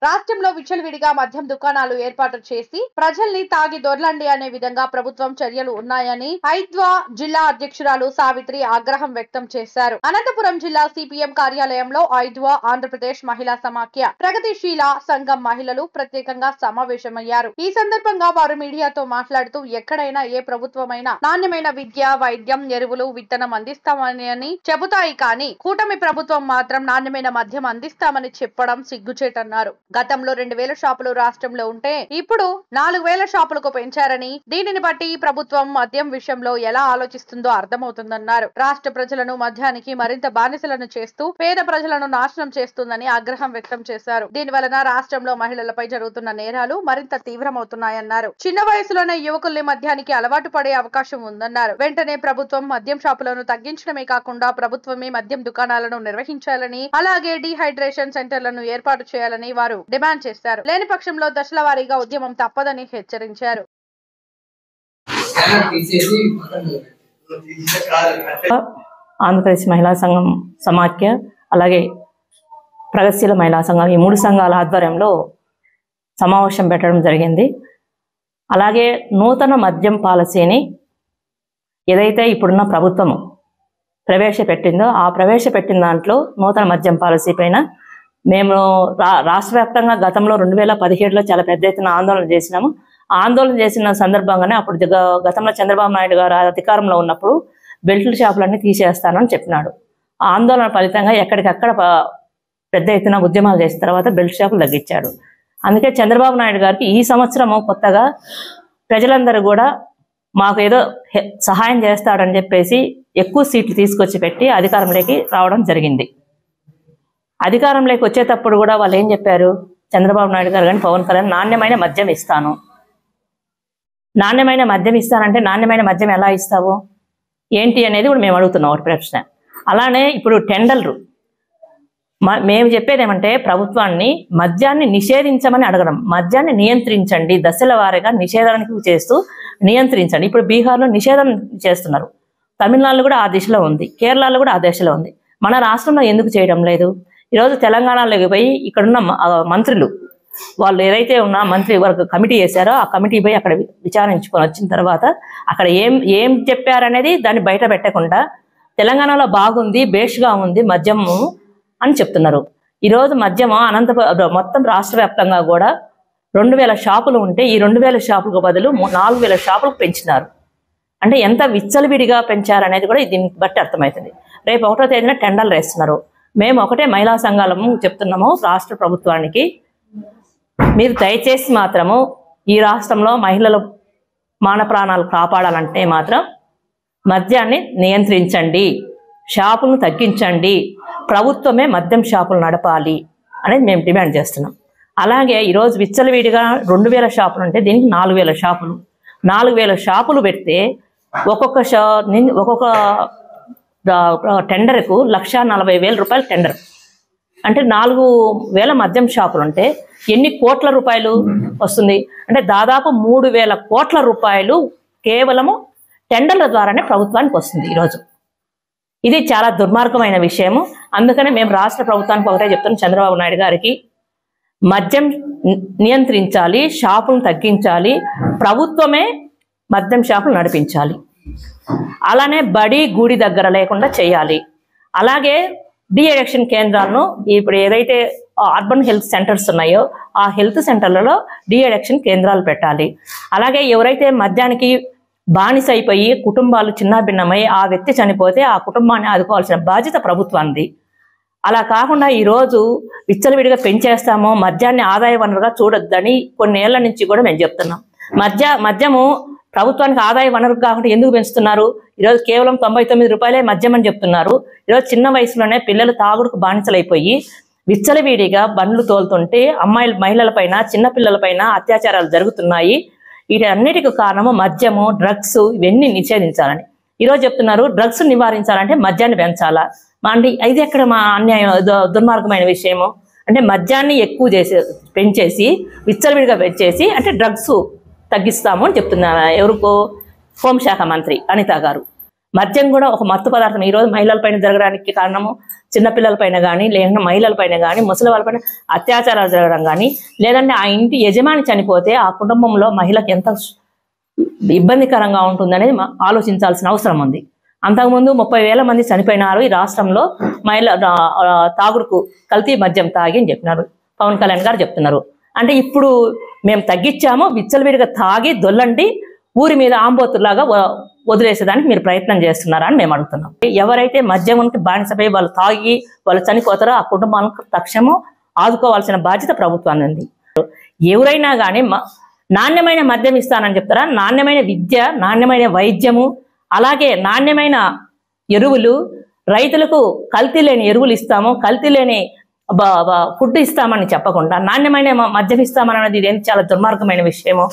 రాష్ట్రంలో విచ్చలవిడిగా మద్యం దుకాణాలు ఏర్పాటు చేసి ప్రజల్ని తాగి దొర్లండి అనే విధంగా ప్రభుత్వం చర్యలు ఉన్నాయని ఐద్వా జిల్లా అధ్యక్షురాలు సావిత్రి ఆగ్రహం వ్యక్తం చేశారు. అనంతపురం జిల్లా సిపిఎం కార్యాలయంలో ఐద్వా ఆంధ్రప్రదేశ్ మహిళా సమాఖ్య ప్రగతిశీల సంఘం మహిళలు ప్రత్యేకంగా సమావేశమయ్యారు. ఈ సందర్భంగా వారు మీడియాతో మాట్లాడుతూ ఎక్కడైనా ఏ ప్రభుత్వమైనా నాణ్యమైన విద్య, వైద్యం, ఎరువులు, విత్తనం అందిస్తామని చెబుతాయి కానీ కూటమి ప్రభుత్వం మాత్రం నాణ్యమైన మద్యం అందిస్తామని చెప్పడం సిగ్గుచేటన్నారు. గతంలో 2000 షాపులు రాష్ట్రంలో ఉంటే ఇప్పుడు 4000 షాపులకు పెంచారని, దీనిని బట్టి ఈ ప్రభుత్వం మద్యం విషయంలో ఎలా ఆలోచిస్తుందో అర్థమవుతుందన్నారు. రాష్ట్ర ప్రజలను మద్యానికి మరింత బానిసలను చేస్తూ పేద ప్రజలను నాశనం చేస్తుందని ఆగ్రహం వ్యక్తం చేశారు. దీని వలన రాష్ట్రంలో మహిళలపై జరుగుతున్న నేరాలు మరింత తీవ్రమవుతున్నాయన్నారు. చిన్న వయసులోనే యువకుల్ని మద్యానికి అలవాటు పడే అవకాశం ఉందన్నారు. వెంటనే ప్రభుత్వం మద్యం షాపులను తగ్గించడమే కాకుండా ప్రభుత్వమే మద్యం దుకాణాలను నిర్వహించాలని, అలాగే డీహైడ్రేషన్ సెంటర్లను ఏర్పాటు చేయాలని వారు డిమాండ్ చేశారు. లేని పక్షంలో దశల వారీగా ఉద్యమం తప్పదని హెచ్చరించారు. ఆంధ్రప్రదేశ్ మహిళా సంఘం సమాఖ్య అలాగే ప్రగతిశీల మహిళా సంఘం ఈ 3 సంఘాల ఆధ్వర్యంలో సమావేశం పెట్టడం జరిగింది. అలాగే నూతన మద్యం పాలసీని ఏదైతే ఇప్పుడున్న ప్రభుత్వం ప్రవేశపెట్టిందో ఆ ప్రవేశపెట్టిన దాంట్లో నూతన మద్యం పాలసీ పైన మేము రాష్ట్ర వ్యాప్తంగా గతంలో 2017లో చాలా పెద్ద ఎత్తున ఆందోళన చేసినాము. ఆందోళన చేసిన సందర్భంగానే అప్పుడు గతంలో చంద్రబాబు నాయుడు గారు అధికారంలో ఉన్నప్పుడు బెల్ట్ షాపులన్నీ తీసేస్తానని చెప్పినాడు. ఆ ఆందోళన ఫలితంగా ఎక్కడికక్కడ పెద్ద ఎత్తున ఉద్యమాలు చేసిన తర్వాత బెల్ట్ షాపులు తగ్గించాడు. అందుకే చంద్రబాబు నాయుడు గారికి ఈ సంవత్సరము కొత్తగా ప్రజలందరూ కూడా మాకు ఏదో సహాయం చేస్తాడని చెప్పేసి ఎక్కువ సీట్లు తీసుకొచ్చి పెట్టి అధికారంలోకి రావడం జరిగింది. అధికారంలోకి వచ్చేటప్పుడు కూడా వాళ్ళు ఏం చెప్పారు, చంద్రబాబు నాయుడు గారు కానీ పవన్ కళ్యాణ్ నాణ్యమైన మద్యం ఇస్తాను. నాణ్యమైన మద్యం ఇస్తానంటే నాణ్యమైన మద్యం ఎలా ఇస్తావు ఏంటి అనేది కూడా మేము అడుగుతున్నాం ఒకటి ప్రశ్న. అలానే ఇప్పుడు టెండర్లు మేము చెప్పేది ఏమంటే ప్రభుత్వాన్ని మద్యాన్ని నిషేధించమని అడగడం, మద్యాన్ని నియంత్రించండి, దశల వారీగా నిషేధానికి చేస్తూ నియంత్రించండి. ఇప్పుడు బీహార్లో నిషేధం చేస్తున్నారు, తమిళనాడులో కూడా ఆ దిశలో ఉంది, కేరళలో కూడా ఆ దిశలో ఉంది. మన రాష్ట్రంలో ఎందుకు చేయడం లేదు? ఈరోజు తెలంగాణలోకి పోయి ఇక్కడున్న మంత్రులు వాళ్ళు ఏదైతే ఉన్న మంత్రి వర్గ కమిటీ చేశారో ఆ కమిటీ పోయి అక్కడ విచారించుకొని వచ్చిన తర్వాత అక్కడ ఏం చెప్పారనేది దాన్ని బయట పెట్టకుండా తెలంగాణలో బాగుంది, బేష్గా ఉంది మద్యము అని చెప్తున్నారు. ఈరోజు మద్యము మొత్తం రాష్ట్ర వ్యాప్తంగా కూడా 2000 షాపులు ఉంటే ఈ 2000 షాపులకు బదులు 4000 షాపులకు పెంచినారు. అంటే ఎంత విచ్చలవిడిగా పెంచారనేది కూడా దీన్ని బట్టి అర్థమవుతుంది. రేపు 1వ తేదీన టెండర్లు వేస్తున్నారు. మేము ఒకటే మహిళా సంఘాలము చెప్తున్నాము రాష్ట్ర ప్రభుత్వానికి, మీరు దయచేసి మాత్రము ఈ రాష్ట్రంలో మహిళల మాన ప్రాణాలు కాపాడాలంటే మాత్రం మద్యాన్ని నియంత్రించండి, షాపులను తగ్గించండి, ప్రభుత్వమే మద్యం షాపులు నడపాలి అనేది మేము డిమాండ్ చేస్తున్నాం. అలాగే ఈరోజు విచ్చలవిడిగా 2000 షాపులు ఉంటే దీనికి 4000 షాపులు, 4000 షాపులు పెడితే ఒక్కొక్క టెండర్కు 1,40,000 రూపాయలు టెండర్. అంటే 4,000 మద్యం షాపులు ఉంటే ఎన్ని కోట్ల రూపాయలు వస్తుంది? అంటే దాదాపు 3,000 కోట్ల రూపాయలు కేవలము టెండర్ల ద్వారానే ప్రభుత్వానికి వస్తుంది ఈరోజు. ఇది చాలా దుర్మార్గమైన విషయము. అందుకనే మేము రాష్ట్ర ప్రభుత్వానికి ఒకటే చెప్తున్నాం, చంద్రబాబు నాయుడు గారికి మద్యం నియంత్రించాలి, షాపులను తగ్గించాలి, ప్రభుత్వమే మద్యం షాపులు నడిపించాలి. అలానే బడి గుడి దగ్గర లేకుండా చేయాలి. అలాగే డీఅడిక్షన్ కేంద్రాలను ఇప్పుడు ఏదైతే అర్బన్ హెల్త్ సెంటర్స్ ఉన్నాయో ఆ హెల్త్ సెంటర్లలో డీఅడిక్షన్ కేంద్రాలు పెట్టాలి. అలాగే ఎవరైతే మద్యానికి బానిస అయిపోయి కుటుంబాలు చిన్నాభిన్నమై ఆ వ్యక్తి చనిపోతే ఆ కుటుంబాన్ని ఆదుకోవాల్సిన బాధ్యత ప్రభుత్వానికి. అలా కాకుండా ఈరోజు విచ్చలవిడిగా పెంచేస్తామో మద్యాన్ని ఆదాయ వనరుగా చూడొద్దని కొన్నేళ్ల నుంచి కూడా మేము చెప్తున్నాం. మద్యము ప్రభుత్వానికి ఆదాయ వనరు కాకుండా ఎందుకు పెంచుతున్నారు? ఈరోజు కేవలం 99 రూపాయలే మద్యం అని చెప్తున్నారు. ఈరోజు చిన్న వయసులోనే పిల్లలు తాగుడుకు బానిసలైపోయి విచ్చలవిడిగా బండ్లు తోలుతుంటే మహిళలపైన చిన్నపిల్లలపైన అత్యాచారాలు జరుగుతున్నాయి. వీటన్నిటికి కారణము మద్యము, డ్రగ్స్ ఇవన్నీ నిషేధించాలని. ఈరోజు చెప్తున్నారు డ్రగ్స్ నివారించాలంటే మద్యాన్ని పెంచాలా అంటే ఇది ఎక్కడ మా అన్యాయం, దుర్మార్గమైన విషయము. అంటే మద్యాన్ని ఎక్కువ పెంచేసి విచ్చలవిడిగా పెంచేసి అంటే డ్రగ్స్ తగ్గిస్తాము అని చెప్తున్నారు ఎవరికో హోంశాఖ మంత్రి అనిత గారు. మద్యం కూడా ఒక మత్తు పదార్థం. ఈరోజు మహిళలపైన జరగడానికి కారణము చిన్నపిల్లలపైన కానీ, లేదంటే మహిళలపైన కానీ, ముసలి వాళ్ళపైన అత్యాచారాలు జరగడం కానీ, లేదంటే ఆ ఇంటి యజమాని చనిపోతే ఆ కుటుంబంలో మహిళకి ఎంత ఇబ్బందికరంగా ఉంటుందనేది ఆలోచించాల్సిన అవసరం ఉంది. అంతకుముందు 30,000 మంది చనిపోయినారు ఈ రాష్ట్రంలో మహిళ తాగుడుకు కల్తీ మద్యం తాగి అని చెప్పినారు. పవన్ కళ్యాణ్ గారు చెప్తున్నారు. అంటే ఇప్పుడు మేము తగ్గించాము, విచ్చలవిడిగా తాగి దొల్లండి ఊరి మీద ఆంబోతులాగా వదిలేసేదానికి మీరు ప్రయత్నం చేస్తున్నారా అని మేము అడుగుతున్నాం. ఎవరైతే మద్యంకి బానిసపై వాళ్ళు తాగి వాళ్ళు చనిపోతారో ఆ కుటుంబాలకు తక్షణము ఆదుకోవాల్సిన బాధ్యత ప్రభుత్వాన్ని ఉంది. ఎవరైనా కానీ నాణ్యమైన మద్యం ఇస్తానని చెప్తారా? నాణ్యమైన విద్య, నాణ్యమైన వైద్యము, అలాగే నాణ్యమైన ఎరువులు, రైతులకు కల్తీ లేని ఎరువులు ఇస్తాము, కల్తీ లేని ఫుడ్ ఇస్తామని చెప్పకుండా నాణ్యమైన మద్యం ఇస్తామన్నది ఇదేం చాలా దుర్మార్గమైన విషయము.